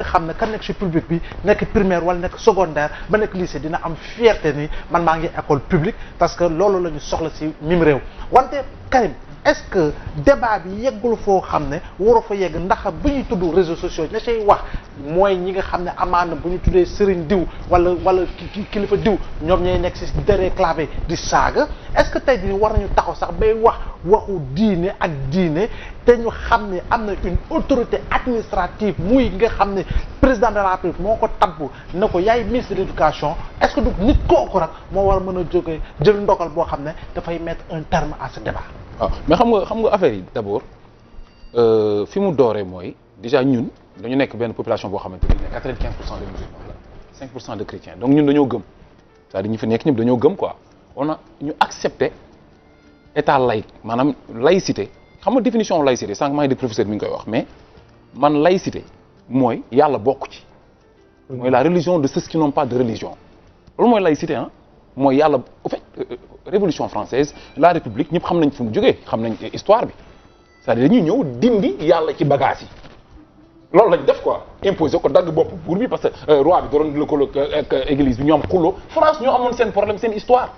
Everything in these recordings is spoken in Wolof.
xam ne kan nekk ci public bi nekk primaire wala nekk secondaire ba nekk lycée dina am fierté ni man maa ngi école publique parce que loolu la ñu soxla ci mim réew wante Karim est-ce que débat bi yeggul foo xam ne waroo fa yegg ndax bu ñuy tudd réseaux sociaux ña cay wax mooy ñi nga xam ne amaana bu ñu tuddee sëriñ diw wala kilifa diw ñoom ñooy nekk ci derrière clavier di saaga est-ce que tey jii war nañu taxaw sax bay waxu diine ak diine te ñu xam ne am na une autorité administrative muy nga xam ne président de la République moo ko tabbu na ko yaay ministre de l'éducation est-ce que du nit kooku rek moo war a mën a jógee jël ndogal boo xam ne dafay mettre un terme à ce débat. waaw mais xam nga affaire yi d'abord fi mu dooree mooy déjà ñun dañu nekk benn population boo xamante ni 95% de musulmans la 5% de chrétiens donc ñun dañoo gëm c'est-à-dire ñu fi nekk ñëpp dañoo gëm quoi on a ñu accepté état laïque maanaam laïcité xam nga définition laïcité sànq maa ngi dégg professeur mi ngi koy wax mais man laïcité mooy yàlla bokk ci mooy la religion de ceux qui n'ont pas de religion loolu mooy laïcité ah mooy yàlla au fait révolution française la république ñëpp xam nañ fu mu jógee xam nañ histoire bi c'est-à-dire dañuy ñëw dindi yàlla ci bagage yi loolu lañ def quoi imposer ko dagg bopp buur bi parce que roi bi doon lëkkaloo ak église bi ñoom xuloo France ñoo amoon seen problème seen histoire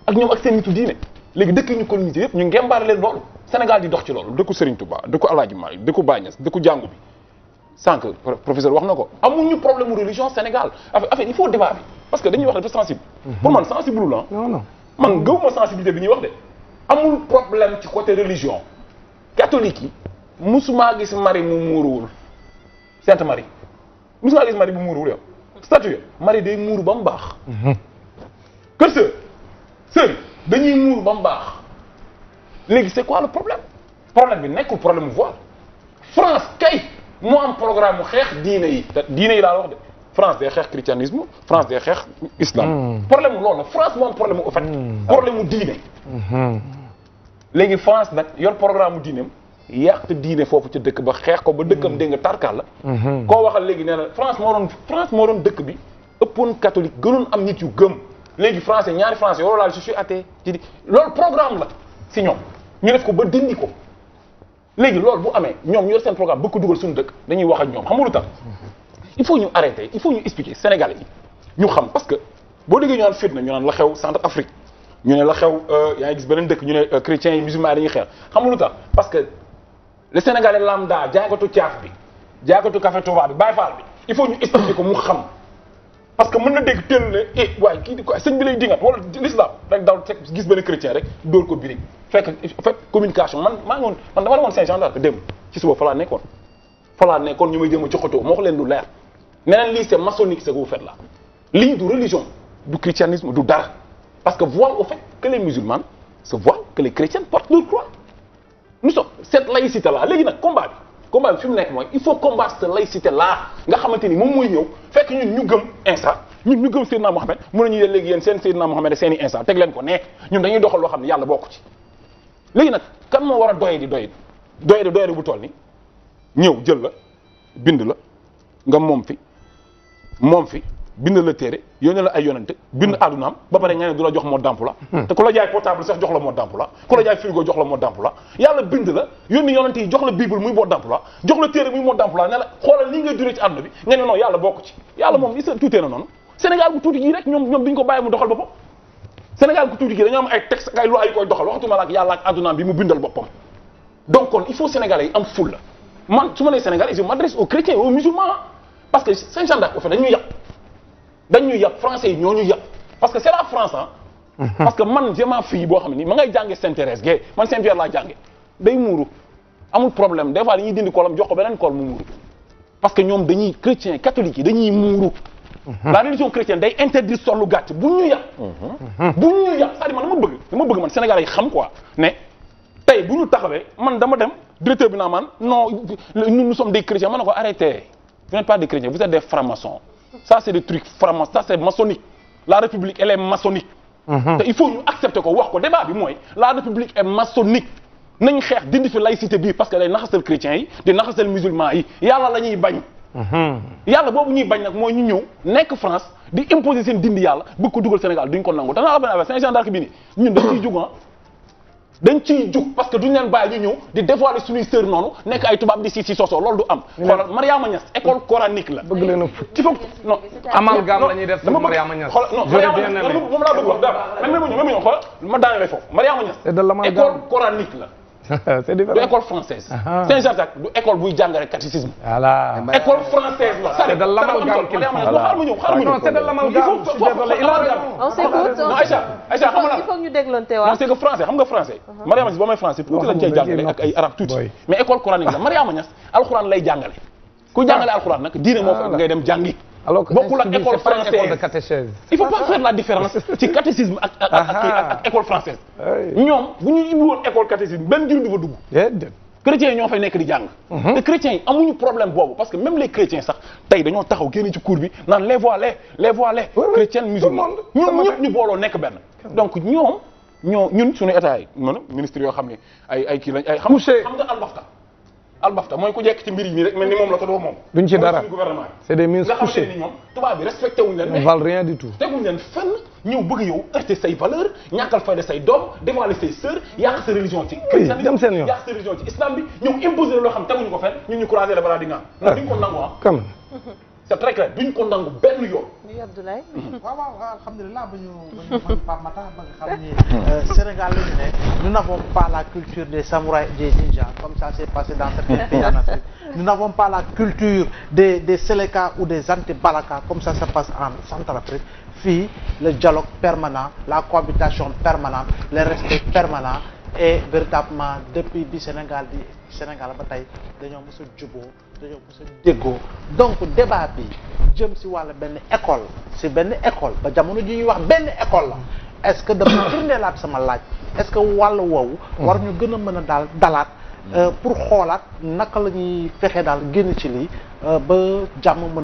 ak ñoom ak seen nitu diine léegi dëkk yi ñu colonisé yëpp ñu ngembaale leen loolu Sénégal di dox ci loolu dëkku Serigne Touba dëkku Alaaji Maalik dëkku Baye Niass dëkku jàngu bi sànq professeur wax na ko amuñu problème religion Sénégal affaire il faut débat bi parce que dañuy wax dafa sensible pour man sensible la non man gëwuma sensibilité bi ñuy wax de amul problème ci côté religion catholique yi musuma gis Marie mu muuruwul Sainte Marie musuma gis Marie bu muuruwul yow statue Marie day muuru ba mu baax kër sœur dañuy muuru ba mu baax léegi c'est quoi le problème bi nekkul problème mu voile France kay moo am programme mu xeex diine yi laa wax de France day xeex christianisme France day xeex islam problème mu loolu la France moo am problème mu au fait problème mu diine léegi France nag yor programme mu diineem yàq diine foofu ca dëkk ba xeex ko ba dëkkam dégg nga tarkal la koo waxal léegi nee na France moo doon dëkk bi ëppoon catholique gënoon am nit yu gëm léegi français ñaari français yow laal je suis athée ci di loolu programme la si ñoom ñu def ko ba dindi ko léegi loolu bu amee ñoom ñu yor seen programme bëgg ko dugal suñu dëkk dañuy wax ak ñoom xam nga lu tax il faut ñu arrêter il faut ñu expliquer Sénégalais yi ñu xam parce que boo déggee ñu naan fitna ñu naan la xew centre Afrique ñu ne la xew yaa ngi gis beneen dëkk ñu ne chrétiens yi musulmans yi dañuy xeex xam nga lu tax parce que le Sénégalais lambda jaaykatu caaf bi jaaykatu café Touba bi Baye Fall bi il faut ñu expliquer ko mu xam parce que mën na dégg teel ne waaye kii di ko sëñ bi lay dingat wala l'islam rek daw gis benn chrétien rek dóor ko birig fekk communication man dama la woon Saint-Jean d'Arc dem ci suba fa laa nekkoon ñu may jéem a joxatoo moo ko leen lu leer neneen lii c'est maçonnique ce que vous faites là lii du religion du christianisme du dara parce que voile au fait que les musulmans se voilent que les chrétiens portent leur croix nous sommes cette laïcité là léegi nag combat bi fi mu nekk mooy il faut combattre cette laïcité là nga xamante ni moom mooy ñëw fekk ñun ñu gëm Insa ñun ñu gëm Seydina Mohamed mën nañu léegi yéen seen Seydina Mohamed seen i Insa teg leen ko ne ñun dañuy doxal loo xam ne yàlla bokku ci léegi nag kan moo war a doye di bu toll ni ñëw jël la bind la nga moom fi bind la téere yónnee la ay yonante bind àddunaam ba pare nga ne du la jox mode d'emploi te ku la jaay portable sax jox la mode d'emploi ku la jaay frigo jox la mode d'emploi yàlla bind la yónni yonante yi jox la bible muy mode d'emploi jox la téere muy mode d'emploi ne la xoolal li ngay durée ci àdduna bi nga ne non yàlla bokk ci yàlla moom il se tuutee na noonu Sénégal bu tuuti gii rek ñoom duñ ko bàyyi mu doxal boppam Sénégal bu tuuti gii dañoo am ay texte ak ay loi yu koy doxal waxatuma la ak yàlla ak àddunaam bi mu bindal boppam donc kon il faut Sénégalais yi am fulla man su ma nee Sénégalais je m'adresse aux chrétiens aux musulmans parce que Saint-Jean d'Arc au fait dañuy yàpp français yi ñoo ñu yàpp parce que c'est la France parce que man j'ai ma fille boo xam ne nii ma ngay jànge Sainte-Thérèse Gueye man Saint-Pierre laa jànge day muuru amul problème des fois dañuy dindi kolam jox ko beneen kol mu muuru parce que ñoom dañuy chrétien catholique yi dañuy muuru la religion chrétienne day interdire sol lu gàtt bu ñu yàpp c'est-à-dire man dama bëgg man Sénégalais yi xam quoi ne tey bu ñu taxawee man dama dem directeur bi naa man non nous sommes des chrétiens man na ko arrêtez vous n'êtes pas des chrétiens vous êtes des francs-maçons ça c'est des trucs francs-maçons ça c'est maçonnique la république elle est maçonnique te il faut ñu accepter ko wax ko débat bi mooy la république est maçonnique nañ xeex dindi fi laïcité bii parce que day naxasal chrétiens yi di naxasal musulmans yi yàlla la ñuy bañ yàlla boobu ñuy bañ nag mooy ñu ñëw nekk France di imposer seen dindi yàlla bëgg ko dugal Sénégal duñ ko nangu danaa la benn affaire Saint-Jean d'Arc bi ni ñun dañ ciy jug dañ ciy jug parce que duñ leen bàyyi ñu ñëw di dévoiler suñuy sœur noonu nekk ay tubaab di si soso loolu du am. xoolal Mariama Niass école coranique la. bëgg leen a ci foog non. amalgame la ñuy def sur Mariama Niass. xoolal non Mariama Niass moom laa bëgg wax dara même ñu xoolal ma daanele foofu Mariama Niass. c'est de l'amalgame école coranique la. c'est différent du école française. Saint-Jacques du école buy jàngale catéchisme. voilà. école française la. c'est de l'amalgame qu'il faut. xaaral ma ñëw non c'est de l'amalgame. je suis désolé il a raison. on s'écoute non Aïcha xam nga il faut ñu déglante non waaw. c'est que français xam nga français. Mariama Niass boo may français tuuti lañ cay jàngale ak ay arab tuuti. mais école coranique la Mariama Niass alxuraan lay jàngale. ku jàngale alxuraan nag diine moo fa ngay dem jàngi. alors que bokkul ak école française école de catéchèse. il faut pas faire la différence ci catéchisme ak école française. ñoom bu ñu indi woon école catéchisme benn jullit du fa dugg. déedéet. chrétiens yi ñoo fay nekk di jàng. te chrétiens yi amuñu problème boobu parce que même les chrétiens sax tey dañoo taxaw génn ci cour bi naan les voilés chrétiens musulmans ñoom ñëpp ñu booloo nekk benn. donc ñun suñu état yi noonu ministre yoo xam ne ay kii lañ ay. xam nga albafta mooy ku jekk ci mbir yi rek mel ni moom la ko doo moom. duñ ci dara gouvernement c'est des ministres nga xam couchés. ne ni ñoom tubaab bi respecté wuñ leen. ils ne valent rien du tout. teguñ leen fenn ñëw bëgg yow heurter say valeur ñàkkal fayda say doom dévoiler say sœurs yàq sa religion ci christianisme dem seen yoon yàq sa religion ci islam bi ñëw imposer la loo xam teguñu ko fenn ñun ñu croiser la balaa di ngaan non duñ ko nangu comme c'est très clair duñ ko nangu benn yoon. oui Abdoulaye. waaw alhamdulilah ba ñu man Pape Matar ba nga xam ni Sénégal la ñu ne nous n'avons pas la culture des samouraïs et des ninjas comme ça s'est passé dans certains pays en Afrique. Nous n'avons pas la culture des Séléka ou des anti-Balaka comme ça se passe en Centrafrique. Fii le dialogue permanent, la cohabitation permanente, le respect permanent et véritablement depuis bi Sénégal ba tey dañoo mës a juboo dañoo mës a déggoo donc débat bi jëm si wàllu benn école ba jamono ji ñuy wax benn école la est-ce que dafa firndeelaat sama laaj est-ce que wàllu woowu war ñu gën a mën a dalaat pour xoolaat naka la ñuy fexe daal génn ci lii ba jàmm mën